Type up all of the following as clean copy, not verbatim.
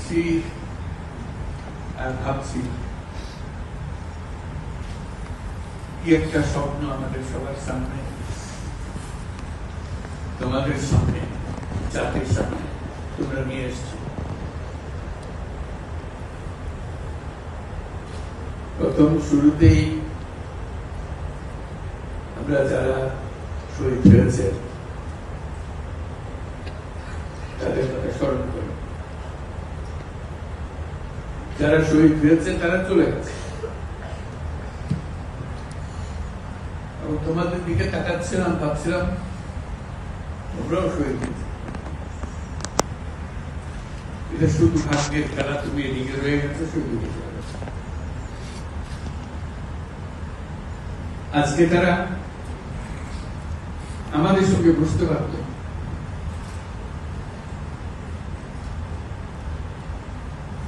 দেখছি আর ভাবছি কি একটা স্বপ্ন আমাদের সবার সামনে, তোমাদের সামনে, জাতির সামনে তোমরা নিয়ে এসছো। প্রথম শুরুতেই আমরা যারা শহীদ হয়েছে তাদের কথা স্মরণ করি। যারা শহীদ হয়েছে তারা চলে গেছে, তোমাদের দিকে তাকাচ্ছিলাম, ভাবছিলাম তোমরাও শহীদ হয়েছে। এটা শুধু ভাগ্যের খেলা, তুমি এদিকে রয়ে গেছো, শহীদ হয়ে গেছে। আজকে তারা আমাদের সঙ্গে বসতে পারত,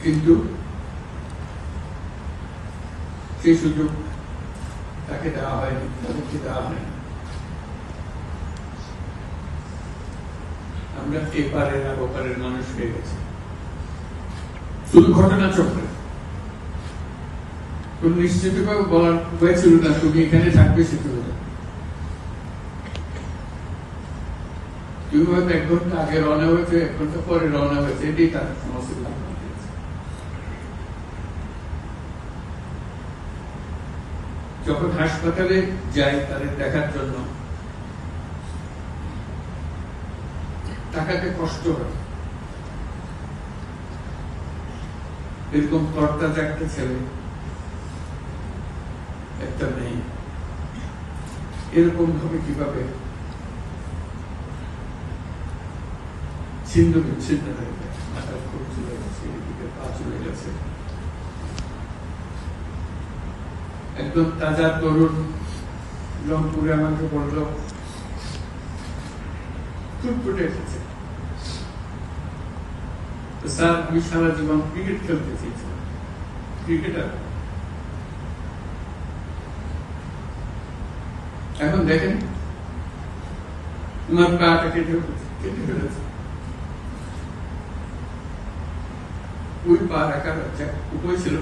কিন্তু সেই সুযোগ তাকে দেওয়া হয়নি, তাদেরকে দেওয়া হয়নি। আমরা এপারের আর ওপারের মানুষ হয়ে গেছি। শুধু ঘটনা চক্রে কোন নিশ্চিতভাবে বলার হয়েছিল না তুমি এখানে থাকবে, সে চলে যাবে। তুমি হয়তো 1 ঘন্টা আগে রওনা হয়েছে, 1 ঘন্টা পরে রওনা হয়েছে, এটাই তার সমস্যা। যখন হাসপাতালে যাই তাদের দেখার জন্য, টাকাতে কষ্ট হয়। এরকম তরতাজা একটা ছেলে, একটা মেয়ে এরকম ভাবে কিভাবে ছিন্ন বিচ্ছিন্ন হয়ে গেছে, মাথার খুব চলে গেছে, এদিকে পা চলে গেছে। একদম তাজা তরুণ রংপুরে আমাকে বলল ফুটফুটে এসেছে, স্যার আমি সারা জীবন ক্রিকেট খেলতে চেয়েছিলাম, ক্রিকেটার। এখন দেখেন তোমার পাটা কেটে ফেলেছে, ওই পা রাখার উপায় ছিল।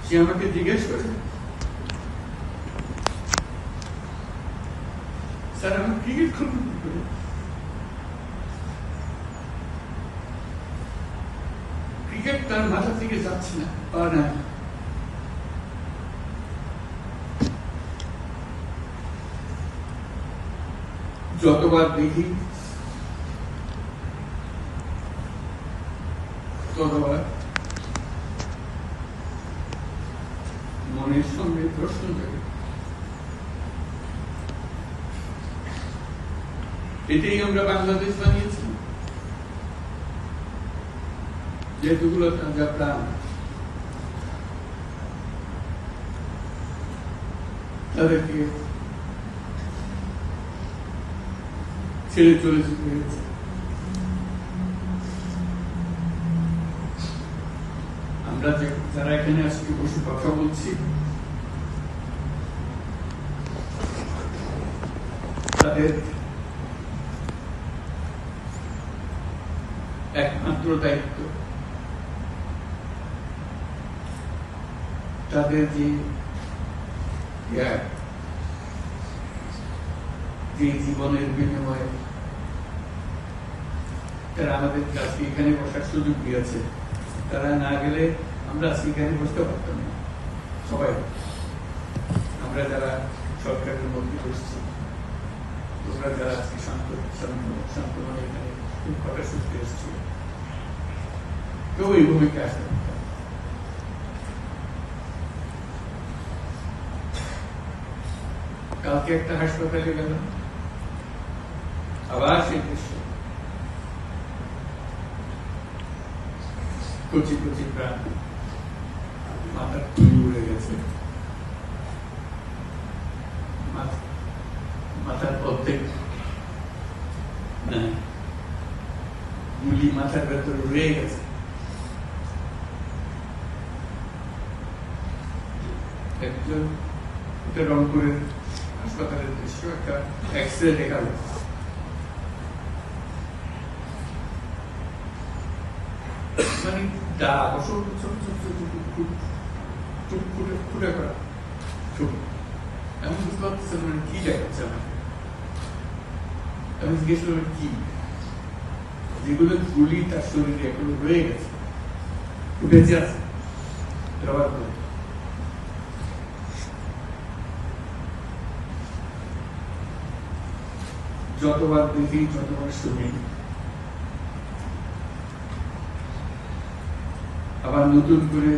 সে আমাকে জিজ্ঞেস করে, স্যার আমি ক্রিকেট খেলব কি করে? ক্রিকেট তার মাথা থেকে যাচ্ছে না, পা না। যতবার দেখি ততবার মনের সঙ্গে প্রশ্ন জাগে। এটাই আমরা বাংলাদেশ বানিয়েছি, যেগুলো তাজা প্রাণ, তাদেরকে ছেড়ে চলে যেতে হয়েছে। আমরা যারা এখানে আজকে বসে কথা বলছি, তাদের একমাত্র দায়িত্ব তাদের যে জীবনের বিনিময়ে তারা আমাদের কাছে এখানে বসার সুযোগ দিয়েছে। তারা না গেলে আমরা আজকে এখানে বসতে পারতাম না। সবাই আমরা যারা সরকারের মধ্যে বসছি, তোমরা যারা আজকে শান্ত মনে এখানে খুব কথা শুনতে এসছি, কেউ এই ভূমিকা আসতে পারতাম। কালকে একটা হাসপাতালে গেলাম, আবার সেই দৃশ্য, কচি কচি প্রাণ, মাথার তুলি উড়ে গেছে, মাথার অর্ধেক গুলি মাথার ভেতরে রয়ে গেছে। একজন এটা রংপুরের হাসপাতালের দৃশ্য, একটা এক্সরে দেখালো। মানে দাগ, অসংখ্য ছোট ছোট ছোট ফুটে করা ছবি। আমি বুঝতে পারতেছিলাম মানে কি দেখাচ্ছে আমাকে। আমি জিজ্ঞেস করলাম কি, যেগুলো গুলি তার শরীরে এখনো রয়ে গেছে, বেঁচে আছে রবার করে। যতবার দেখি ততবার শুনি, আবার নতুন করে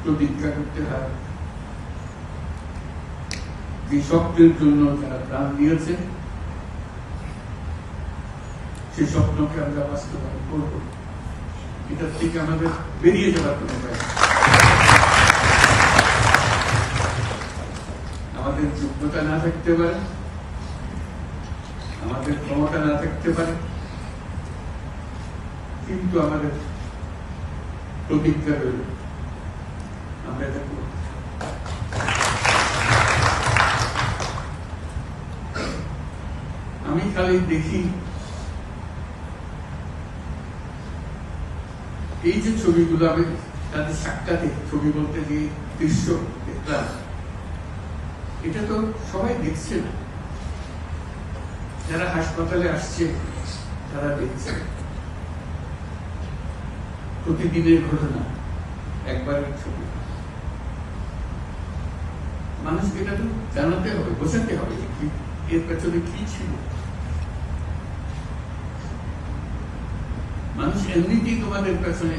প্রতিজ্ঞা করতে হয় যে স্বপ্নের জন্য যারা প্রাণ দিয়েছে সেই স্বপ্নকে আমরা বাস্তবায়ন করব। এটার থেকে আমাদের বেরিয়ে যাওয়ার কোনো উপায় নেই। আমাদের যোগ্যতা না থাকতে পারে, আমাদের ক্ষমতা না থাকতে পারে, কিন্তু আমাদের প্রতিজ্ঞা রইল আমরা এটা করব। আমি খালি দেখি এই যে ছবিগুলো, আমি তাদের সাক্ষাতে ছবি বলতে যে দৃশ্য দেখলাম, এটা তো সবাই দেখছে না। যারা হাসপাতালে আসছে তারা দেখছে প্রতিদিনের ঘটনা, একবারের ছবি। মানুষকে এটা তো জানাতে হবে, বোঝাতে হবে যে এর পেছনে কি ছিল। মানুষ এমনিতেই তোমাদের পেছনে